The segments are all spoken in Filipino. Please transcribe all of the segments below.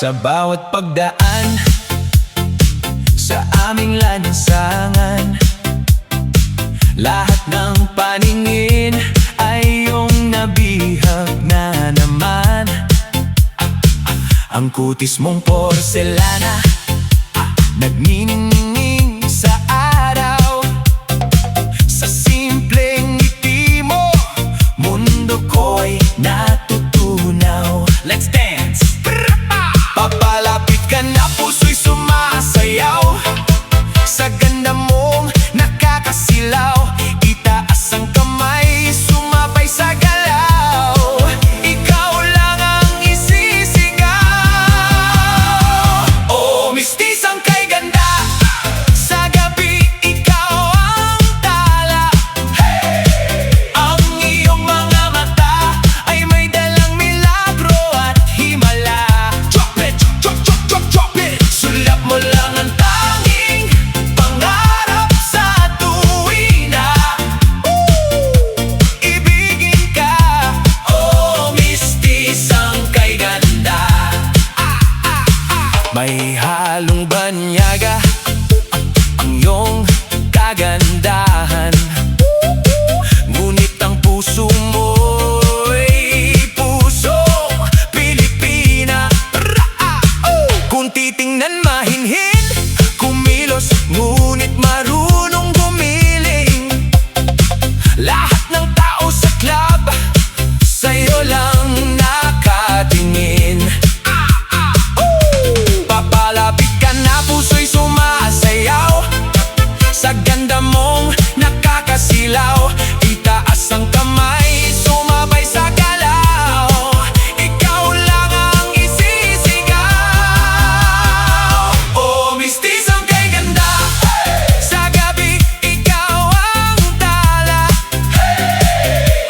Sa bawat pagdaan sa aming lansangan, lahat ng paningin ay iyong nabihag na naman. Ang kutis mong porselana, nagniningning sa araw. Sa simpleng ngiti mo, mundo ko'y natutunaw. Let's dance! Papalapit ka na, puso'y sumasayaw. Sa ganda mong nakakasilaw, itaas ang kamay, sumabay sa galaw. Ikaw lang ang isisigaw. Oh, mistisang kay ganda, sa gabi ikaw ang tala. Ang iyong mga mata ay may dalang milagro at himala. Drop it, drop, drop, drop, drop it. Sulap mo lang ang tanging pangarap sa tuwina. Ibigin ka, oh mistisang kay ganda. May halong banyaga ang iyong kagandahan, ngunit ang puso mo'y pusong Pilipina. Kung titingnan mahinhin, kumilos, ngunit marunong gumiling. Lahat ng tao sa club sa'yo lang nakatingin. Papalapit ka na, puso'y sumasayaw. Sa ganda mong nakakasilaw, itaas ang kamay, sumabay sa galaw. Ikaw lang ang isisigaw. Oh, mistisang kay ganda, sa gabi ikaw ang tala.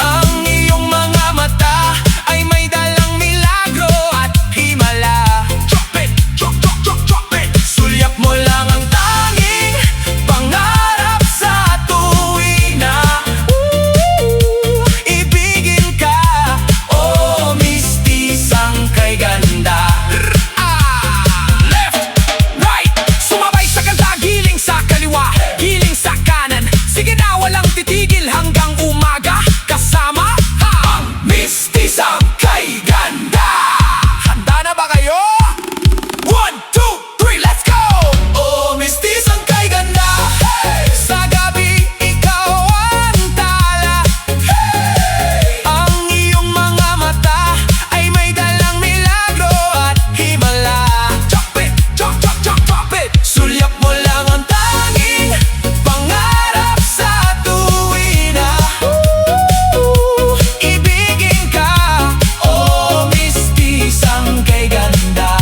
Ang iyong mga mata ay may dalang milagro at himala. Drop it, drop, drop, drop, drop it. Sulyap mo lang ang tanging pangarap sa tuwina. Ibigin ka, oh mistisang kay ganda. Left, right, sumabay sa ganda, giling sa kaliwa, giling sa kanan. Sige na, walang titigil hanggang umaga. Kasama ang mistisang kay ganda. Handa na ba kayo? 1, 2, 3, let's go! Oh, mistisang kay ganda, sa gabi ikaw ang tala. Ang iyong mga mata ay may dalang milagro at himala. Drop it, drop, drop, drop, drop it. Sulyap mo lang ang tanging pangarap sa tuwina. Ibigin ka, oh mistisang kay ganda.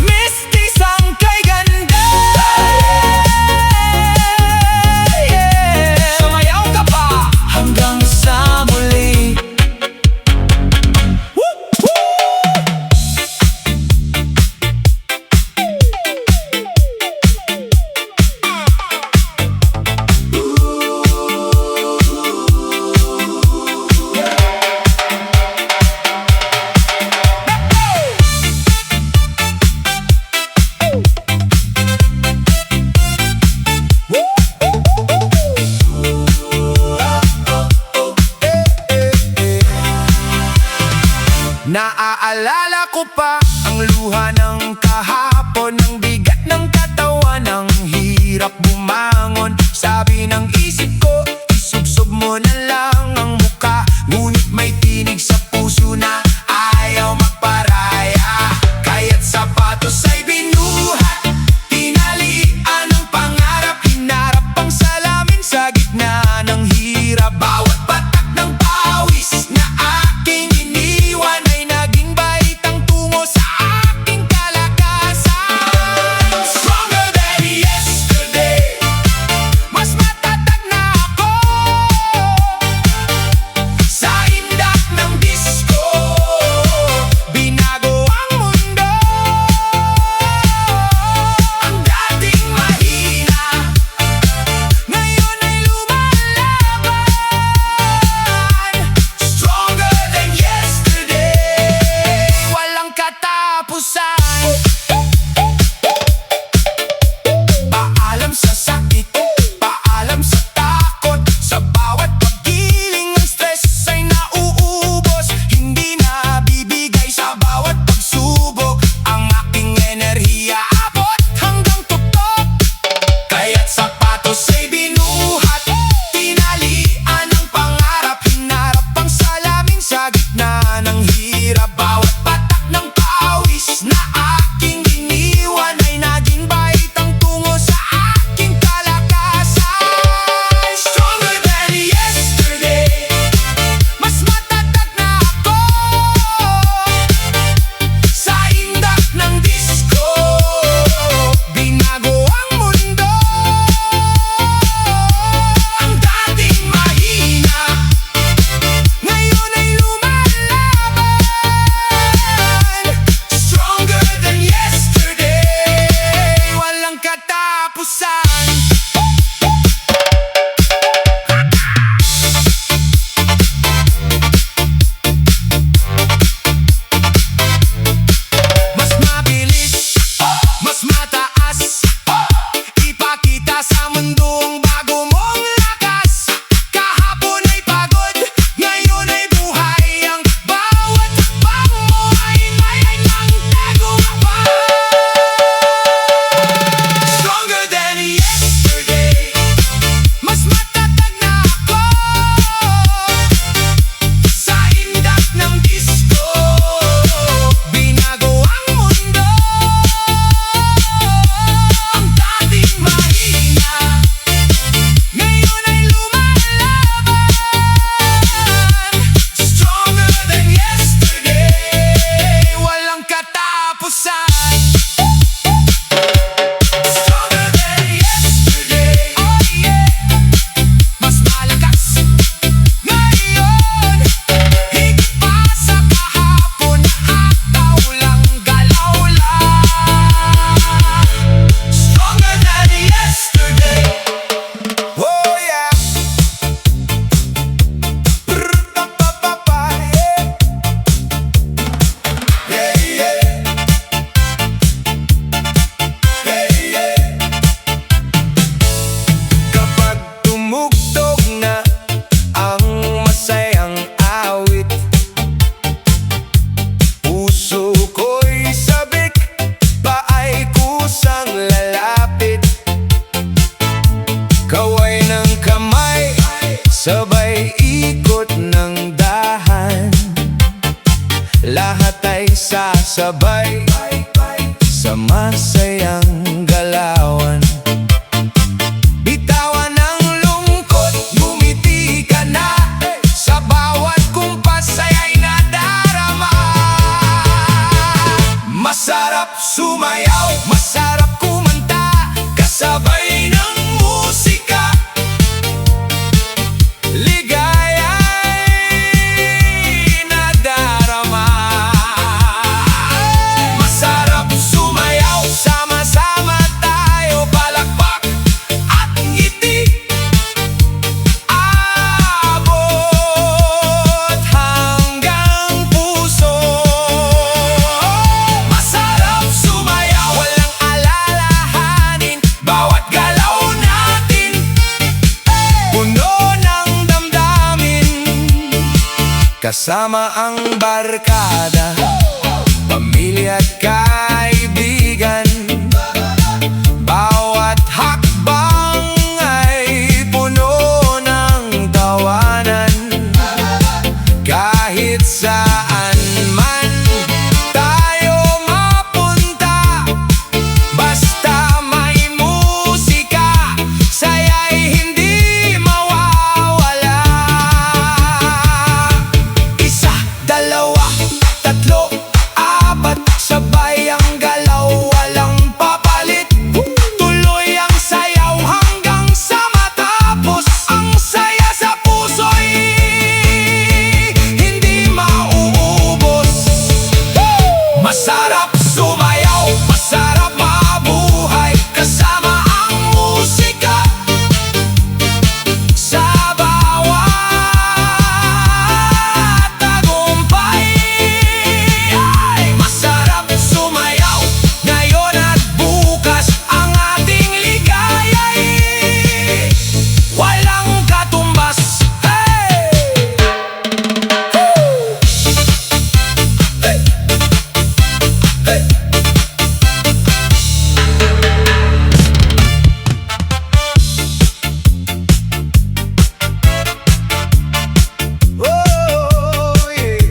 Mistisang kay ganda. Sumayaw ka pa hanggang sa muli. Naaalala ko pa ang luha ng kahapon, ang bigat ng katawan, ang hirap bumangon. Sabi ng isip ko, isubsob mo na lang ang muka, ngunit may tinig sa puso na ayaw magparaya. Kaya't sapatos ay binuhat, tinalian ang pangarap, hinarap ang salamin sa gitna ng hirap. Bawat patak ng pawis na aking iniwan ay naging baitang tungo sa aking kalakasan. Stronger than yesterday, mas matatag na ako. Kasabay sa masayang galawan, bitawan ang lungkot, ngumiti ka na. Sa bawat kumpas aya'y nadarama. Masarap sumayaw, masarap kumanta, kasabay ng musika. Ligaya'y nadarama. Masarap sumayaw, sama-sama tayo, palakpak at ngiti. Abot hanggang puso. Masarap sumayaw, walang alalahanin, bawat galaw natin puno ng damdamin. Kasama ang barkada, pamilya at kaibigan, bawat hakbang ay puno ng tawanan. Kahit saan man tayo mapunta, basta may musika, saya'y hindi mawawala. Isa, dalawa, tatlo, apat, sabay ang galaw, walang papalit. Tuloy ang sayaw hanggang sa matapos. Ang saya sa puso'y hindi mauubos. Masarap sumayaw, masarap mabuhay, kasama ang musika. Sa bawat tagumpay ay masarap sumayaw. Ngayon at bukas ang ating ligaya'y walang katumbas. Hey! Hey! Hey! Oh, yeah.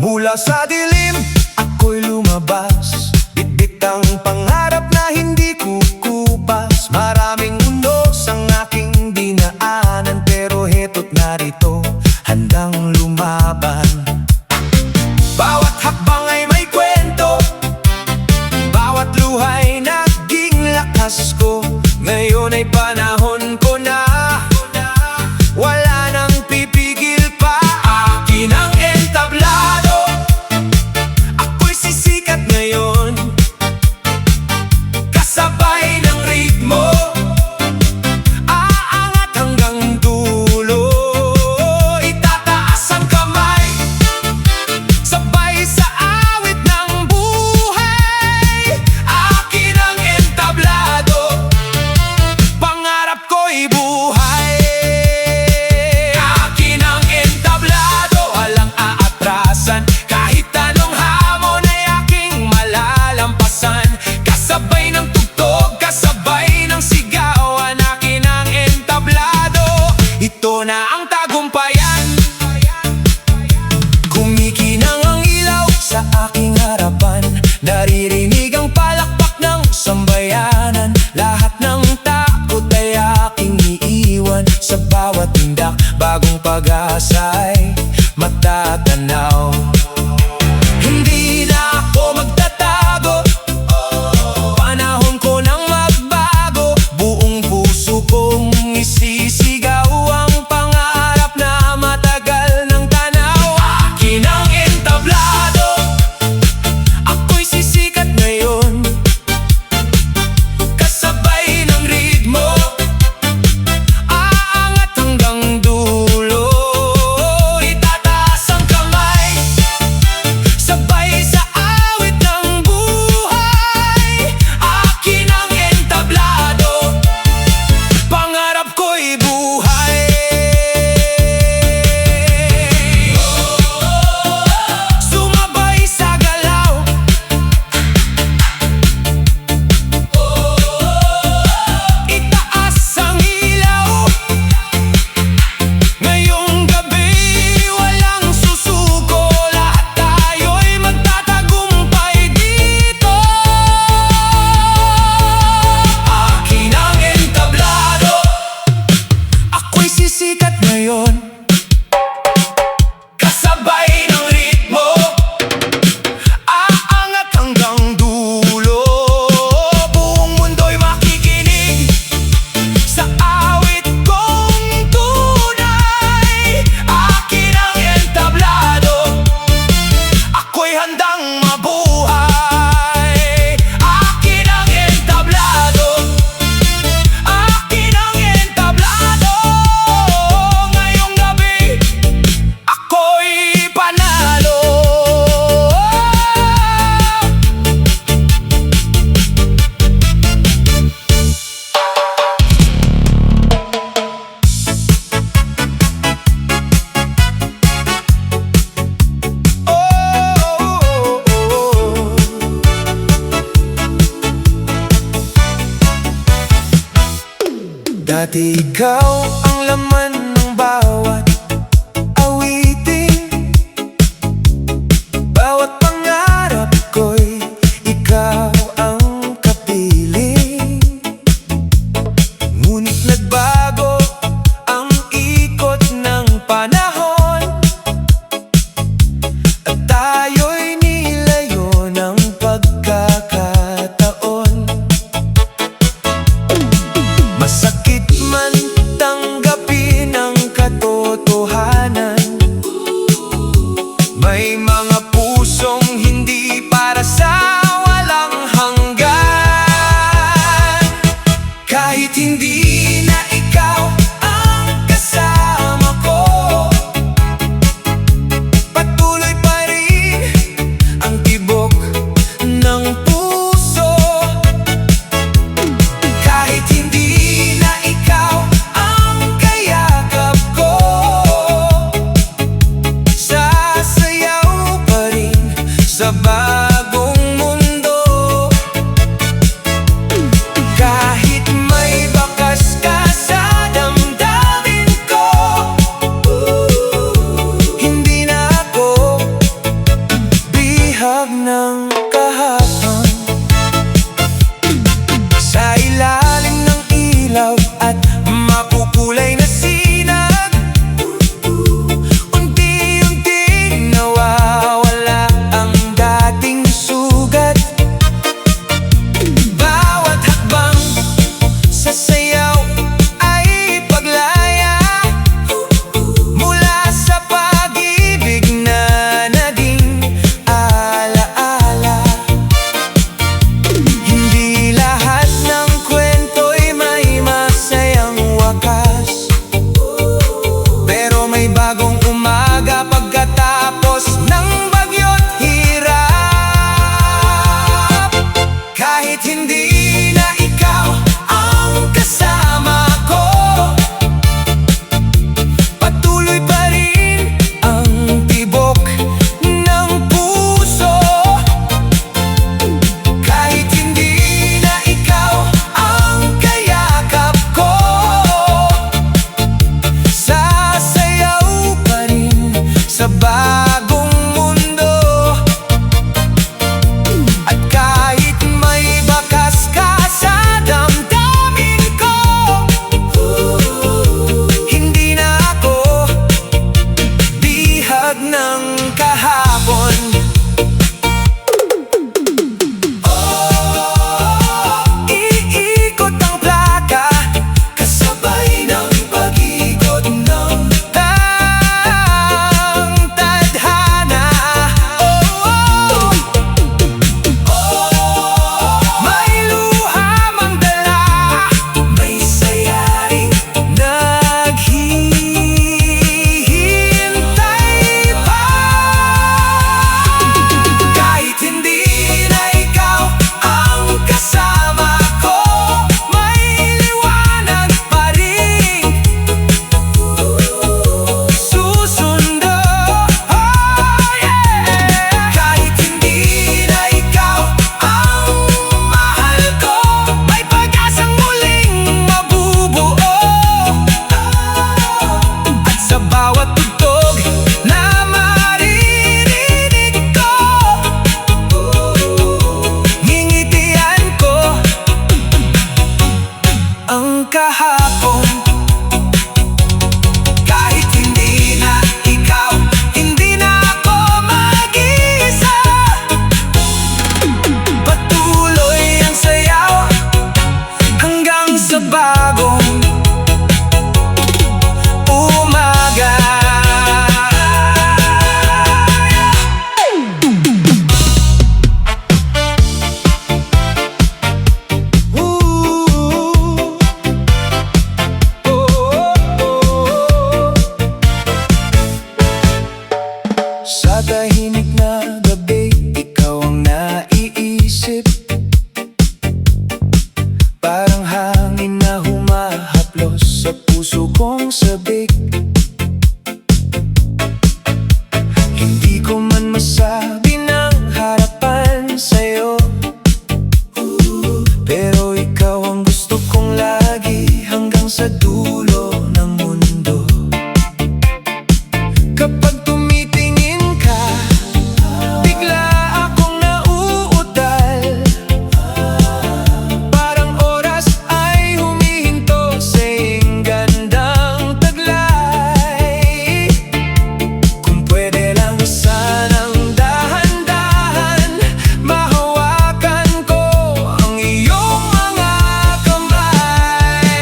Mula sa dilim, ako'y lumabas, bitbit ang pangarap na hindi kukupas. Maraming unos ang aking dinaanan, pero heto't narito, handang lumaban. Bawat hakbang ay may kwento, bawat luha'y naging lakas ko. Ngayon ay panahon ko na, wala nang pipigil pa. Akin ang entablado, ako'y sisikat ngayon. Kasabay ng ritmo, aangat hanggang dulo. Itataas ang kamay, sabay sa awit ng buhay. Akin ang entablado, pangarap ko'y buhay. Akin ang entablado, walang aatrasan, kahit anong hamon ay aking malalampasan. Kasabay ng tugtog, kasabay ng sigawan, akin ang entablado. Ito na ang tagumpayan. Kumikinang ang ilaw sa aking harapan, naririnig ang palakpak ng sambayanan. Lahat ng takot ay aking iiwan, sa bawat tindak bagong pag-asa'y matatanaw. Hindi na ako magtatago, panahon ko nang magbago. Buong puso kong isisigaw ang pangarap na matagal ng tanaw. Akin ang entablado, ako'y sisikat ngayon. Kasabay ng ritmo, aangat hanggang dulo. Dati ikaw ang laman ng bawat awitin, bawat pangarap ko'y ikaw ang kapiling. Ngunit nagbago ang ikot ng panahon, at tayo'y nilayo ng pagkakataon. Masakit man tanggapin ang katotohanan, may mga pusong hindi para sa walang hanggan. Kahit hindi na ikaw ang kasama ko, patuloy pa rin ang tibok ng puso. Kahit hindi na ikaw ang kayakap ko, sasayaw pa rin sa bagong mundo. Kahit may bakas ka sa damdamin ko, hindi na ako bihag ng kahapon. Sa ilalim ng ilaw at makukulay na sinag, unti-unting nawawala ang dating sugat. Bawat hakbang sa sayaw ay paglaya mula sa pag-ibig na naging alaala. Hindi lahat ng kwento'y may masayang wakas, pero may bagong umaga pagkatapos ng bagyo't hirap. Kahit hindi na ikaw ang kasama ko, patuloy pa rin ang tibok ng puso. Kahit hindi na ikaw ang kayakap ko, sasayaw pa rin sa bagong mundo. At kahit may bakas ka sa damdamin ko, hindi na ako bihag ng kahapon. Iikot ang plaka kasabay ng pag-ikot ng tadhana. May luha mang dala, may sayaring naghihintay pa. Kahit hindi na ikaw ang kasama ko, may liwanag pa rin susundo. Kahit hindi na ikaw ang mahal ko, may pag-asang muling mabubuo. At sa bawat tugtog na maririnig ko, ngingitian ko ang kahapon. Kahit hindi na ikaw, hindi na ako mag-isa. Patuloy ang sayaw hanggang sa bagong umaga. Sa tahimik na gabi, ikaw ang naiisip, parang hangin na humahaplos sa puso kong sabik. Hindi ko man masabi ng harapan sa'yo, pero ikaw ang gusto kong lagi hanggang sa dulo ng mundo. Kapag tumitingin ka, bigla akong nauutal. Parang oras ay humihinto sa iyong gandang taglay. Kung pwede lang sanang dahan-dahan mahawakan ko ang iyong mga kamay.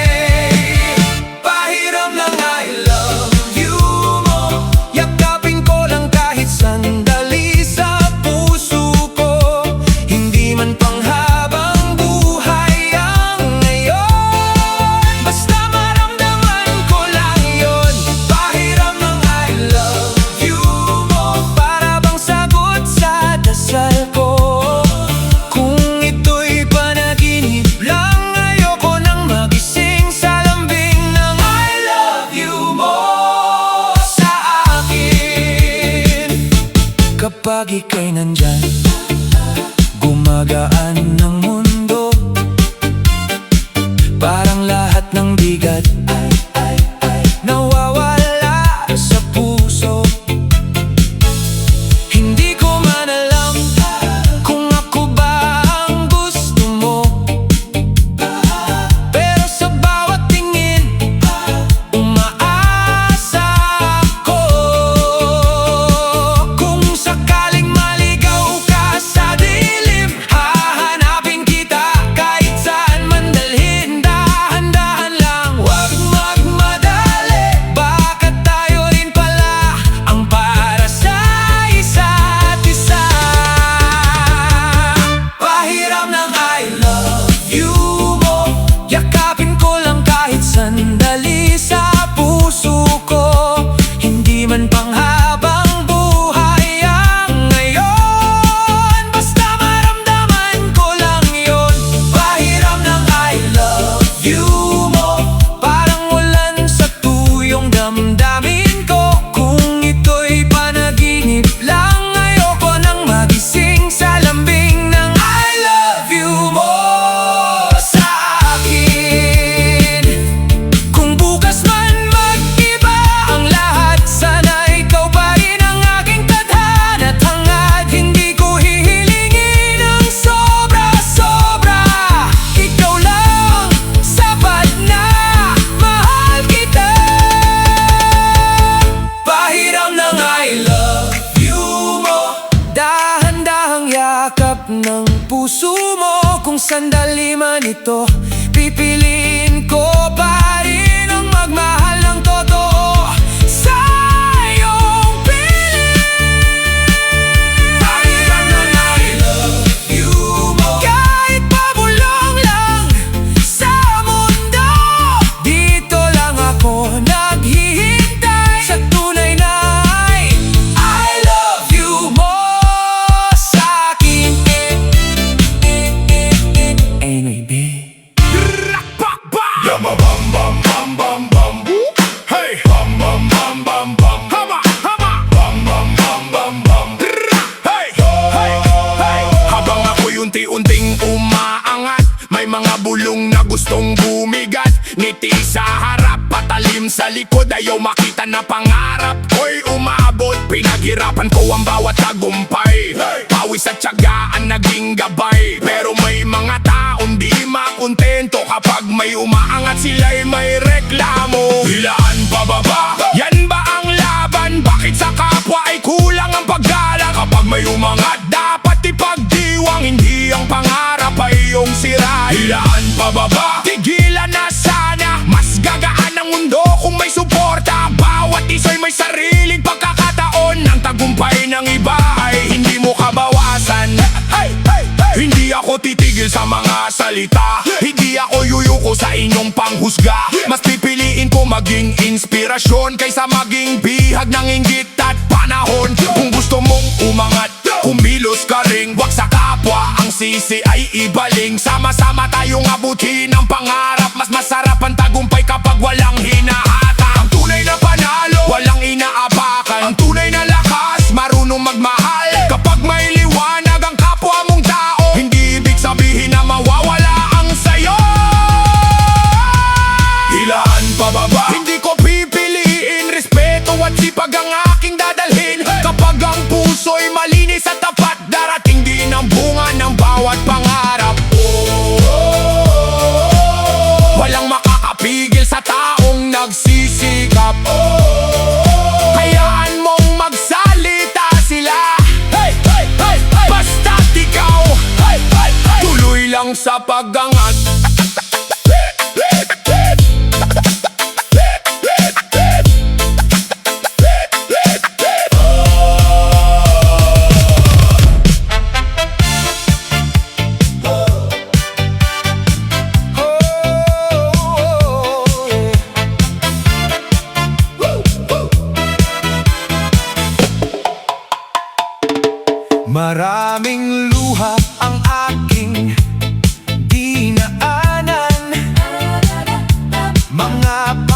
Pahiram lang I love you mo, yakapin ko lang kahit sandali sa puso ko. Hindi man panghabang buhay ang ngayon, basta maramdaman ko lang yun. Pahiram lang I love you mo, para bang sagot sa dasal ko. Kung ito'y panaginip lang, ayoko nang magising sa lambing ng I love you mo sa akin. Kapag ika'y nandyan, gumagaan ng mundo. Parang lahat ng bigat ay nawawala sa puso. Hindi ko man alam kung ako ba ang gusto mo, pero sa bawat tingin umaasa ako. Kung sakaling maligaw ka sa dilim, hahanapin kita kahit saan man dalhin. Dahan-dahan lang, wag magmadali, baka tayo rin pala ang para sa isa't isa. Pahiram ng I love you mo, yakapin ko lang kahit sandali sa puso ko. Hindi man panghabang buhay ang ngayon, basta maramdaman ko lang yun. Pahiram ng I love you mo, parang ulan sa tuyong damdamin ko. Kung ito'y panaginip lang, ayoko nang magising sa lambing ng I love you mo sa akin. Kung bukas man mag-iba ang lahat, sana ikaw pa rin ang aking tadhana at hangad. Hindi ko hihilingin ang sobra-sobra, ikaw lang sapat na mahal kita. Pahiram ng I love you mo, dahan-dahang yakap ng puso mo. Kung sandali man ito, pipiliin ko pa rin ang magmahal ng totoo sa iyong piling. Pahiram ng I love you mo, kahit pabulong lang sa mundo. Dito lang ako naghihintay sa tunay na I love you mo sa akin. Baby, Yama bam bam bam bam bam. Hey, bam bam bam bam bam. Hama hama. Bam bam bam bam bam. Hey, hey, hey. Habang ako'y unti-unting umaangat, may mga bulong na gustong bumigat. Ngiti sa harap, patalim sa likod, ayaw makita na pangarap ko'y umabot. Pinaghirapan ko ang bawat tagumpay, pawis at tiyagaan naging gabay. Pero may mga taong di makontento kapag may umaangat, sila'y may reklamo. Hilaan pababa, yan ba ang laban? Bakit sa kapwa ay kulang ang paggalang? Kapag may umangat, dapat ipagdiwang, hindi ang pangarap ay iyong sirain. Hilaan pababa, tigilan na sana, mas gagaan ang mundo kung may suporta. Bawat isa'y may sariling pagkakataon, ang tagumpay ng iba ay hindi mo kabawasan. Hindi ako titigil sa mga salita, hindi ako yuyuko sa inyong panghusga. Mas pipiliin ko maging inspirasyon kaysa maging bihag ng inggit at panahon. Kung gusto mong umangat, kumilos ka ring, wag sa kapwa ang sisi ay ibaling. Sama-sama tayong abutin ang pangarap, mas masarap ang tagumpay kapag walang hinahata. Ang tunay na panalo, walang inaapakan. Ang tunay na lakas, marunong magmahal. Kapag may liwanag ang kapwa mong tao, hindi ibig sabihin na mawawala ang sayo. mga